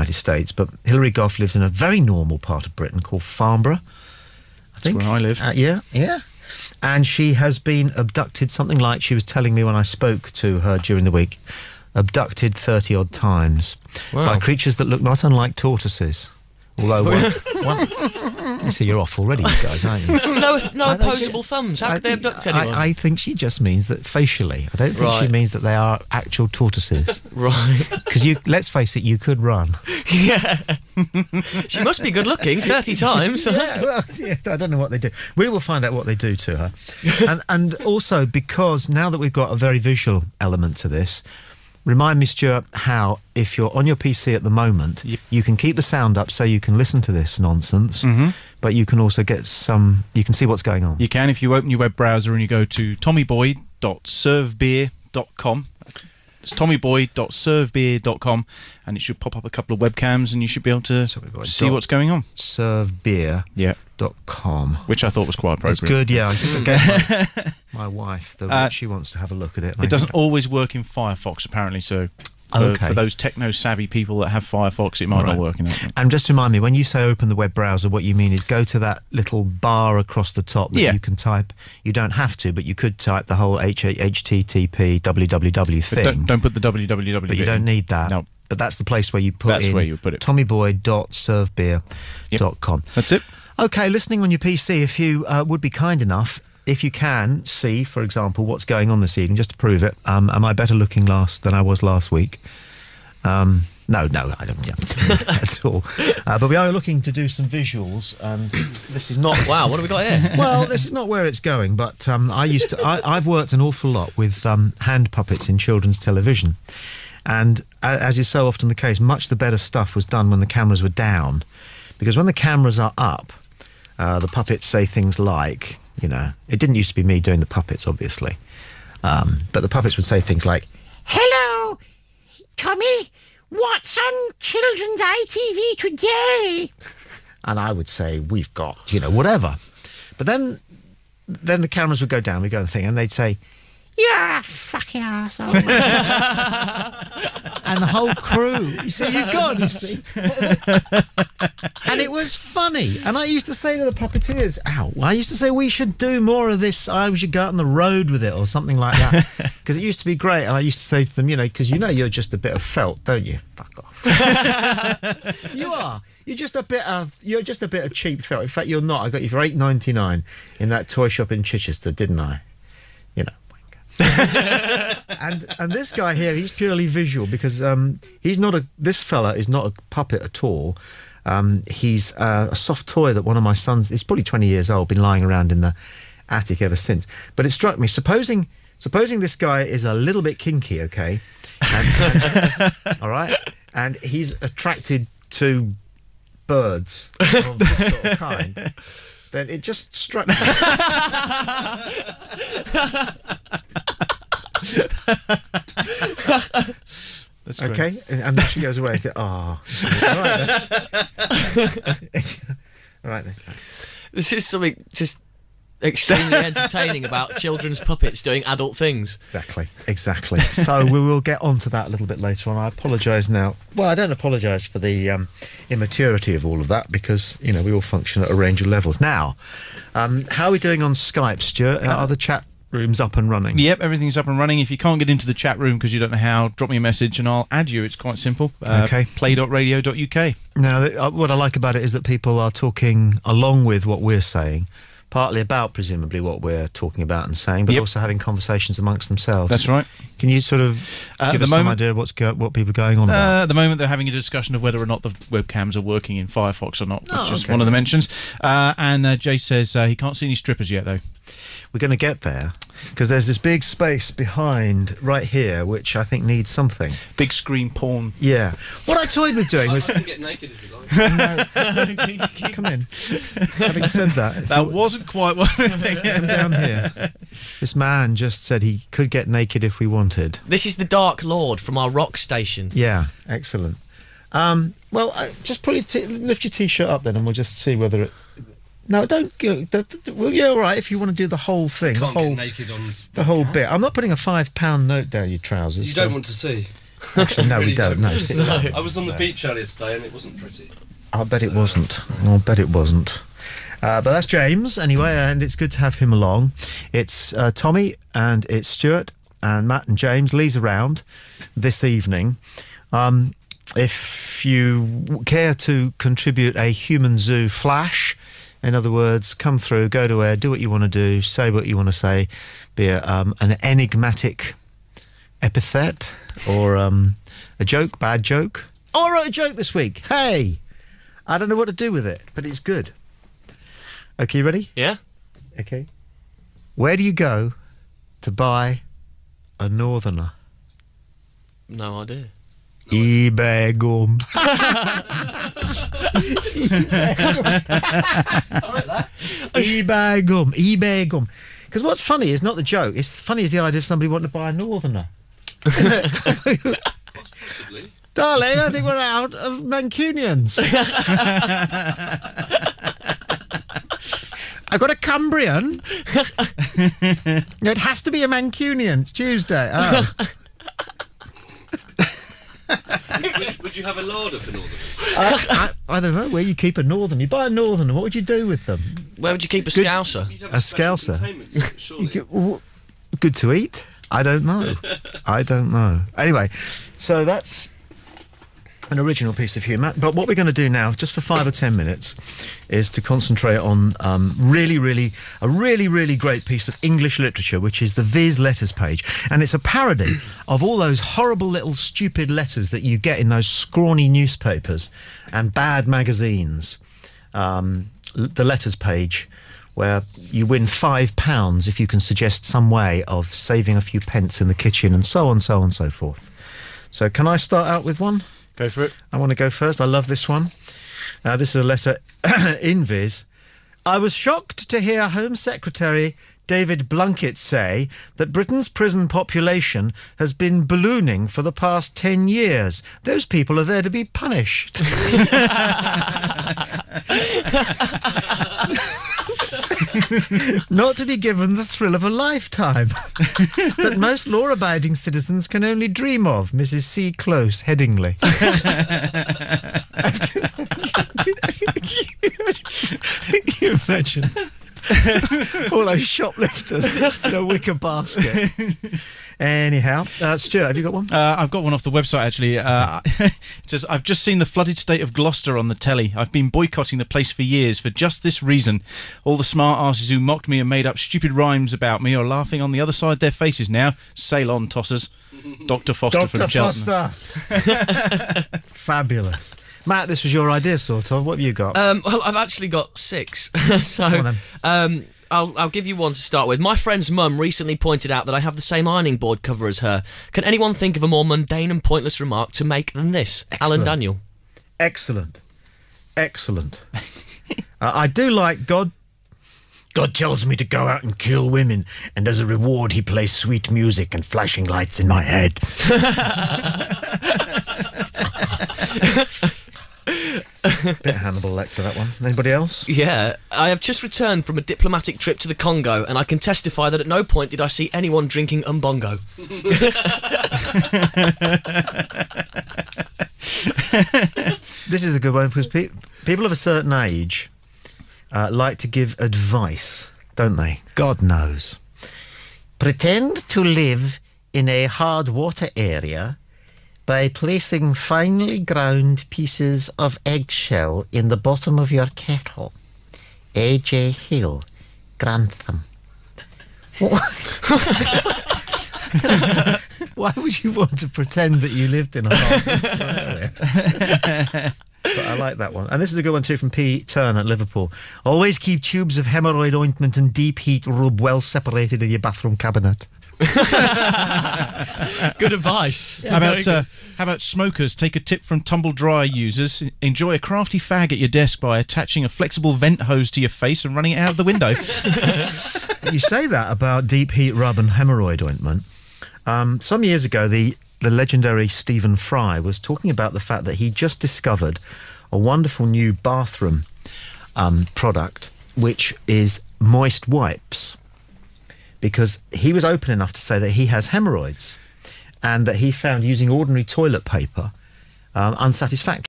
United States, but Hilary Goff lives in a very normal part of Britain called Farnborough, I think. That's where I live. Yeah. And she has been abducted, something like she was telling me when I spoke to her during the week, abducted 30-odd times by creatures that look not unlike tortoises. Although, you see, you're off already, you guys, aren't you? No opposable thumbs. How could they abduct anyone? I think she just means that facially. I don't think she means that they are actual tortoises. Right. Because let's face it, you could run. Yeah. She must be good looking 30 times. I don't know what they do. We will find out what they do to her. and also, because now that we've got a very visual element to this, remind me, Stuart, how, if you're on your PC at the moment, you can keep the sound up so you can listen to this nonsense, but you can also get you can see what's going on. You can if you open your web browser and you go to tommyboy.servebeer.com. It's tommyboy.servebeer.com, and it should pop up a couple of webcams and you should be able to see what's going on. Servebeer.com. Which I thought was quite appropriate. It's good, yeah. I forget my wife, though, she wants to have a look at it. It doesn't always work in Firefox, apparently, so for those techno-savvy people that have Firefox, it might not work in that. And just remind me, when you say open the web browser, what you mean is go to that little bar across the top that you can type. You don't have to, but you could type the whole HTTP www thing. Don't put the www. But you don't need that. No. But that's the place where you put That's where you would put it. tommyboy.servebeer.com. That's it. Okay, listening on your PC, if you would be kind enough, if you can see, for example, what's going on this evening, just to prove it. Am I better looking than I was last week? No, I don't at all. But we are looking to do some visuals, and this is not... Wow, what have we got here? Well, this is not where it's going, but I've worked an awful lot with hand puppets in children's television, and as is so often the case, much the better stuff was done when the cameras were down, because when the cameras are up, the puppets say things like... it didn't used to be me doing the puppets, obviously. But the puppets would say things like, "Hello, Tommy, what's on children's ITV today?" And I would say, "We've got, whatever." But then the cameras would go down, we'd go to the thing, and they'd say, "You're a fucking arsehole." And the whole crew, you've gone, you see. And it was funny. And I used to say to the puppeteers, I used to say we should do more of this. We should go out on the road with it or something like that. Because it used to be great. And I used to say to them, because you're just a bit of felt, don't you? Fuck off. You are. You're just a bit of cheap felt. In fact, you're not. I got you for $8.99 in that toy shop in Chichester, didn't I? and this guy here, he's purely visual because this fella is not a puppet at all. He's a soft toy that one of my sons, he's probably 20 years old, been lying around in the attic ever since. But it struck me, supposing this guy is a little bit kinky, okay, all right, and he's attracted to birds of this sort of kind, then it just struck me. That's okay, and then she goes away. All right then. This is something just extremely entertaining about children's puppets doing adult things. Exactly. So we will get onto that a little bit later on. I apologise now. Well, I don't apologise for the immaturity of all of that because, we all function at a range of levels. Now, how are we doing on Skype, Stuart? Are the chat rooms up and running? Yep, everything's up and running. If you can't get into the chat room because you don't know how, drop me a message and I'll add you. It's quite simple. Okay. play.radio.uk. Now, what I like about it is that people are talking along with what we're saying, partly about presumably what we're talking about and saying, but also having conversations amongst themselves. That's right. Can you sort of give us some idea of what people are going on about? At the moment, they're having a discussion of whether or not the webcams are working in Firefox or not, which is one of the mentions. And Jay says he can't see any strippers yet, though. We're going to get there, because there's this big space behind right here, which I think needs something. Big screen porn. Yeah. What I toyed with doing was... I can get naked if you like. No, come in. Having said that... That wasn't quite what... Come down here. This man just said he could get naked if we wanted. This is the Dark Lord from our rock station. Yeah, excellent. Well, just lift your T-shirt up then and we'll just see whether it... No, don't go. Well, you're all right if you want to do the whole thing. Can't get naked on the whole bit. I'm not putting a £5 note down your trousers. You don't want to see. Actually, no, we don't. No, sit down. I was on the beach earlier today and it wasn't pretty. I'll bet it wasn't. I'll bet it wasn't. But that's James, anyway, and it's good to have him along. It's Tommy, and it's Stuart, and Matt and James. Lee's around this evening. If you care to contribute a Human Zoo flash, in other words, come through, go to air, do what you want to do, say what you want to say, be it an enigmatic epithet or a joke, bad joke. Oh, I wrote a joke this week. Hey! I don't know what to do with it, but it's good. Okay, you ready? Yeah. Okay. Where do you go to buy a northerner? No idea. eBay gum. eBay gum. eBay gum. Because what's funny is not the joke. It's funny is the idea of somebody wanting to buy a northerner. Possibly. Darling, I think we're out of Mancunians. I got a Cumbrian. It has to be a Mancunian. It's Tuesday. Oh. Would you have a larder for northerners? I don't know where you keep a northern. You buy a northerner. What would you do with them? Where would you keep a scouser? You'd have A special scouser? containment unit, surely. Good to eat? I don't know. I don't know. Anyway, so that's an original piece of humour. But what we're going to do now, just for 5 or 10 minutes, is to concentrate on a really great piece of English literature, which is the Viz letters page. And it's a parody of all those horrible little stupid letters that you get in those scrawny newspapers and bad magazines. The letters page, where you win £5 if you can suggest some way of saving a few pence in the kitchen, and so on, so on, and so forth. So can I start out with one? Go for it. I want to go first. I love this one. This is a letter in Viz. I was shocked to hear Home Secretary David Blunkett say that Britain's prison population has been ballooning for the past 10 years. Those people are there to be punished. Not to be given the thrill of a lifetime that most law-abiding citizens can only dream of. Mrs. C. Close, Headingley. Can you imagine all those shoplifters in a wicker basket? Anyhow, Stuart, have you got one? I've got one off the website, actually. It says, I've just seen the flooded state of Gloucester on the telly. I've been boycotting the place for years for just this reason. All the smart asses who mocked me and made up stupid rhymes about me are laughing on the other side of their faces now. Sail on, tossers. Dr. Foster from Cheltenham. Fabulous. Matt, this was your idea, sort of. What have you got? Well, I've actually got 6. So, Come on, then. I'll give you one to start with. My friend's mum recently pointed out that I have the same ironing board cover as her. Can anyone think of a more mundane and pointless remark to make than this? Excellent. Alan Daniel. Excellent. I do like God tells me to go out and kill women, and as a reward he plays sweet music and flashing lights in my head. Bit Hannibal Lecter, that one. Anybody else? Yeah, I have just returned from a diplomatic trip to the Congo, and I can testify that at no point did I see anyone drinking umbongo. This is a good one, because people of a certain age like to give advice, don't they? God knows. Pretend to live in a hard water area by placing finely ground pieces of eggshell in the bottom of your kettle. A.J. Hill, Grantham. Why would you want to pretend that you lived in a hard water area? But I like that one. And this is a good one too from P. Turner at Liverpool. Always keep tubes of hemorrhoid ointment and deep heat rub well separated in your bathroom cabinet. Good advice. Yeah, how about smokers? Take a tip from tumble dry users. Enjoy a crafty fag at your desk by attaching a flexible vent hose to your face and running it out of the window. You say that about deep heat rub and hemorrhoid ointment. Some years ago, the legendary Stephen Fry was talking about the fact that he just discovered a wonderful new bathroom product, which is moist wipes, because he was open enough to say that he has hemorrhoids. and that he found using ordinary toilet paper unsatisfactory.